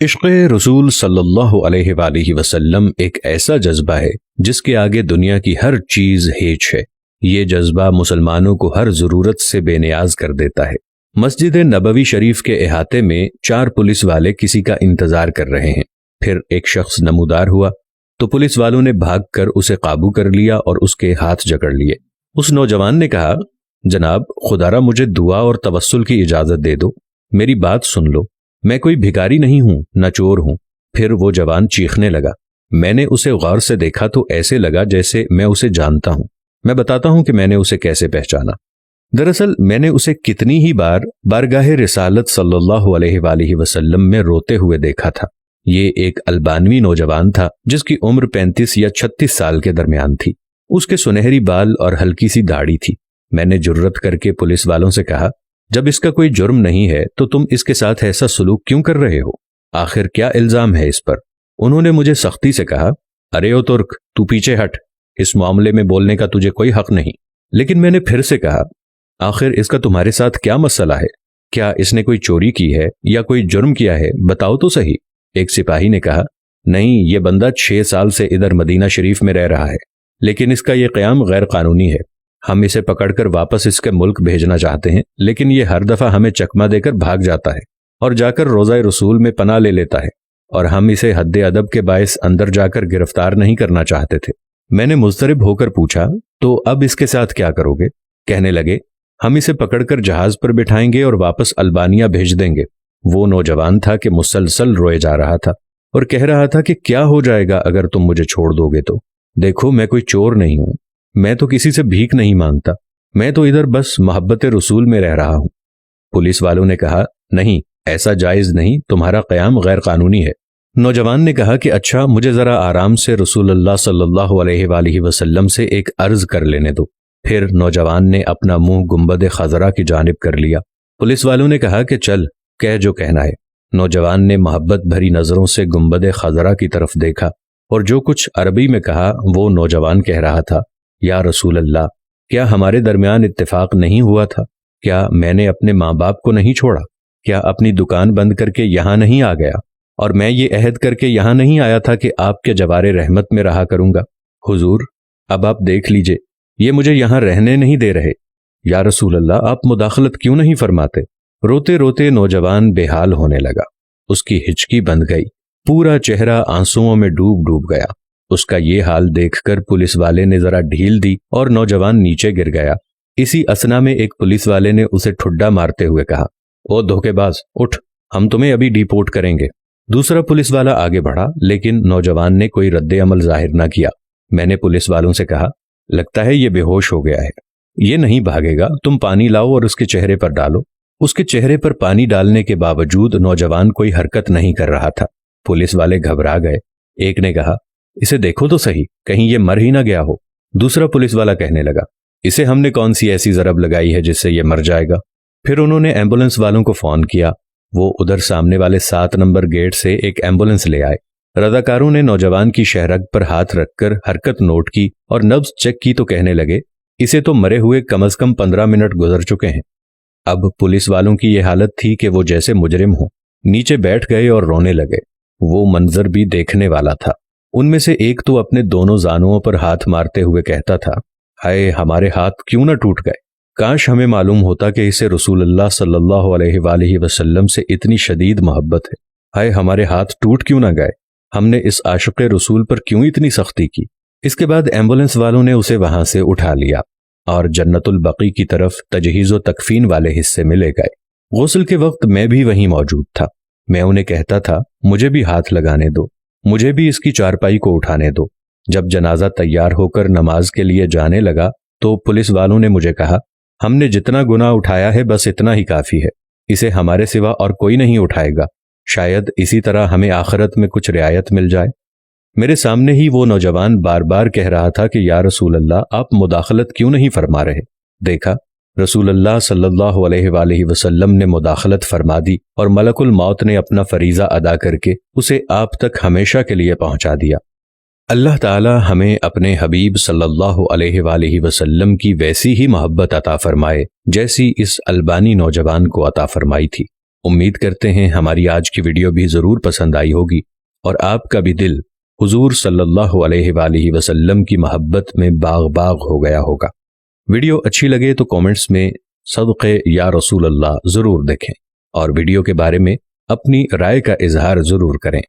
عشق رسول صلی اللہ علیہ وآلہ وسلم ایک ایسا جذبہ ہے جس کے آگے دنیا کی ہر چیز ہیچ ہے۔ یہ جذبہ مسلمانوں کو ہر ضرورت سے بے نیاز کر دیتا ہے۔ مسجد نبوی شریف کے احاطے میں 4 پولیس والے کسی کا انتظار کر رہے ہیں۔ پھر ایک شخص نمودار ہوا تو پولیس والوں نے بھاگ کر اسے قابو کر لیا اور اس کے ہاتھ جکڑ لیے۔ اس نوجوان نے کہا، جناب خدا را مجھے دعا اور توسل کی اجازت دے دو، میری بات سن لو، میں کوئی بھکاری نہیں ہوں، نہ چور ہوں۔ پھر وہ جوان چیخنے لگا۔ میں نے اسے غور سے دیکھا تو ایسے لگا جیسے میں اسے جانتا ہوں۔ میں بتاتا ہوں کہ میں نے اسے کیسے پہچانا۔ دراصل میں نے اسے کتنی ہی بار بارگاہ رسالت صلی اللہ علیہ وآلہ وسلم میں روتے ہوئے دیکھا تھا۔ یہ ایک البانوی نوجوان تھا جس کی عمر 35 یا 36 سال کے درمیان تھی۔ اس کے سنہری بال اور ہلکی سی داڑھی تھی۔ میں نے جرأت کر کے پولیس والوں سے کہا، جب اس کا کوئی جرم نہیں ہے تو تم اس کے ساتھ ایسا سلوک کیوں کر رہے ہو؟ آخر کیا الزام ہے اس پر؟ انہوں نے مجھے سختی سے کہا، ارے او ترک، تو پیچھے ہٹ، اس معاملے میں بولنے کا تجھے کوئی حق نہیں۔ لیکن میں نے پھر سے کہا، آخر اس کا تمہارے ساتھ کیا مسئلہ ہے؟ کیا اس نے کوئی چوری کی ہے یا کوئی جرم کیا ہے؟ بتاؤ تو صحیح۔ ایک سپاہی نے کہا، نہیں، یہ بندہ 6 سال سے ادھر مدینہ شریف میں رہ رہا ہے، لیکن اس کا یہ قیام غیر قانونی ہے۔ ہم اسے پکڑ کر واپس اس کے ملک بھیجنا چاہتے ہیں، لیکن یہ ہر دفعہ ہمیں چکمہ دے کر بھاگ جاتا ہے اور جا کر روضہ رسول میں پناہ لے لیتا ہے، اور ہم اسے حد ادب کے باعث اندر جا کر گرفتار نہیں کرنا چاہتے تھے۔ میں نے مضطرب ہو کر پوچھا، تو اب اس کے ساتھ کیا کرو گے؟ کہنے لگے، ہم اسے پکڑ کر جہاز پر بٹھائیں گے اور واپس البانیہ بھیج دیں گے۔ وہ نوجوان تھا کہ مسلسل روئے جا رہا تھا اور کہہ رہا تھا کہ کیا ہو جائے گا اگر تم مجھے چھوڑ دو گے تو؟ دیکھو، میں کوئی چور نہیں ہوں، میں تو کسی سے بھیک نہیں مانگتا، میں تو ادھر بس محبت رسول میں رہ رہا ہوں۔ پولیس والوں نے کہا، نہیں، ایسا جائز نہیں، تمہارا قیام غیر قانونی ہے۔ نوجوان نے کہا کہ اچھا، مجھے ذرا آرام سے رسول اللہ صلی اللہ علیہ وآلہ وسلم سے ایک عرض کر لینے دو۔ پھر نوجوان نے اپنا منہ گنبد خضرا کی جانب کر لیا۔ پولیس والوں نے کہا کہ چل، کہہ جو کہنا ہے۔ نوجوان نے محبت بھری نظروں سے گنبد خضرا کی طرف دیکھا اور جو کچھ عربی میں کہا وہ نوجوان کہہ رہا تھا، یا رسول اللہ، کیا ہمارے درمیان اتفاق نہیں ہوا تھا؟ کیا میں نے اپنے ماں باپ کو نہیں چھوڑا؟ کیا اپنی دکان بند کر کے یہاں نہیں آ گیا؟ اور میں یہ عہد کر کے یہاں نہیں آیا تھا کہ آپ کے جوار رحمت میں رہا کروں گا؟ حضور، اب آپ دیکھ لیجئے، یہ مجھے یہاں رہنے نہیں دے رہے۔ یا رسول اللہ، آپ مداخلت کیوں نہیں فرماتے؟ روتے روتے نوجوان بے حال ہونے لگا۔ اس کی ہچکی بند گئی، پورا چہرہ آنسوؤں میں ڈوب گیا۔ اس کا یہ حال دیکھ کر پولیس والے نے ذرا ڈھیل دی اور نوجوان نیچے گر گیا۔ اسی اثنا میں ایک پولیس والے نے اسے ٹھڈا مارتے ہوئے کہا، او دھوکے باز، اٹھ، ہم تمہیں ابھی ڈیپورٹ کریں گے۔ دوسرا پولیس والا آگے بڑھا، لیکن نوجوان نے کوئی رد عمل ظاہر نہ کیا۔ میں نے پولیس والوں سے کہا، لگتا ہے یہ بے ہوش ہو گیا ہے، یہ نہیں بھاگے گا، تم پانی لاؤ اور اس کے چہرے پر ڈالو۔ اس کے چہرے پر پانی ڈالنے کے باوجود نوجوان کوئی حرکت نہیں کر رہا تھا۔ پولیس والے گھبرا گئے۔ ایک نے کہا، اسے دیکھو تو صحیح، کہیں یہ مر ہی نہ گیا ہو۔ دوسرا پولیس والا کہنے لگا، اسے ہم نے کون سی ایسی ضرب لگائی ہے جس سے یہ مر جائے گا؟ پھر انہوں نے ایمبولنس والوں کو فون کیا۔ وہ ادھر سامنے والے 7 نمبر گیٹ سے ایک ایمبولنس لے آئے۔ رضاکاروں نے نوجوان کی شہرگ پر ہاتھ رکھ کر حرکت نوٹ کی اور نبض چیک کی تو کہنے لگے، اسے تو مرے ہوئے کم از کم 15 منٹ گزر چکے ہیں۔ اب پولیس والوں کی یہ حالت تھی کہ وہ جیسے مجرم ہوں، نیچے بیٹھ گئے اور رونے لگے۔ وہ منظر بھی دیکھنے والا تھا۔ ان میں سے ایک تو اپنے دونوں زانوؤں پر ہاتھ مارتے ہوئے کہتا تھا، ہائے، ہمارے ہاتھ کیوں نہ ٹوٹ گئے، کاش ہمیں معلوم ہوتا کہ اسے رسول اللہ صلی اللہ علیہ وآلہ وسلم سے اتنی شدید محبت ہے۔ ہائے، ہمارے ہاتھ ٹوٹ کیوں نہ گئے، ہم نے اس عاشق رسول پر کیوں اتنی سختی کی۔ اس کے بعد ایمبولنس والوں نے اسے وہاں سے اٹھا لیا اور جنت البقیع کی طرف تجہیز و تکفین والے حصے میں لے گئے۔ غسل کے وقت میں بھی وہیں موجود تھا۔ میں انہیں کہتا تھا، مجھے بھی ہاتھ لگانے دو، مجھے بھی اس کی چارپائی کو اٹھانے دو۔ جب جنازہ تیار ہو کر نماز کے لیے جانے لگا تو پولیس والوں نے مجھے کہا، ہم نے جتنا گناہ اٹھایا ہے بس اتنا ہی کافی ہے، اسے ہمارے سوا اور کوئی نہیں اٹھائے گا، شاید اسی طرح ہمیں آخرت میں کچھ رعایت مل جائے۔ میرے سامنے ہی وہ نوجوان بار بار کہہ رہا تھا کہ یا رسول اللہ، آپ مداخلت کیوں نہیں فرما رہے؟ دیکھا، رسول اللہ صلی اللہ علیہ وآلہ وسلم نے مداخلت فرما دی اور ملک الموت نے اپنا فریضہ ادا کر کے اسے آپ تک ہمیشہ کے لیے پہنچا دیا۔ اللہ تعالی ہمیں اپنے حبیب صلی اللہ علیہ وآلہ وسلم کی ویسی ہی محبت عطا فرمائے جیسی اس البانی نوجوان کو عطا فرمائی تھی۔ امید کرتے ہیں ہماری آج کی ویڈیو بھی ضرور پسند آئی ہوگی اور آپ کا بھی دل حضور صلی اللہ علیہ وآلہ وسلم کی محبت میں باغ باغ ہو گیا ہوگا۔ ویڈیو اچھی لگے تو کومنٹس میں صدقے یا رسول اللہ ضرور لکھیں اور ویڈیو کے بارے میں اپنی رائے کا اظہار ضرور کریں۔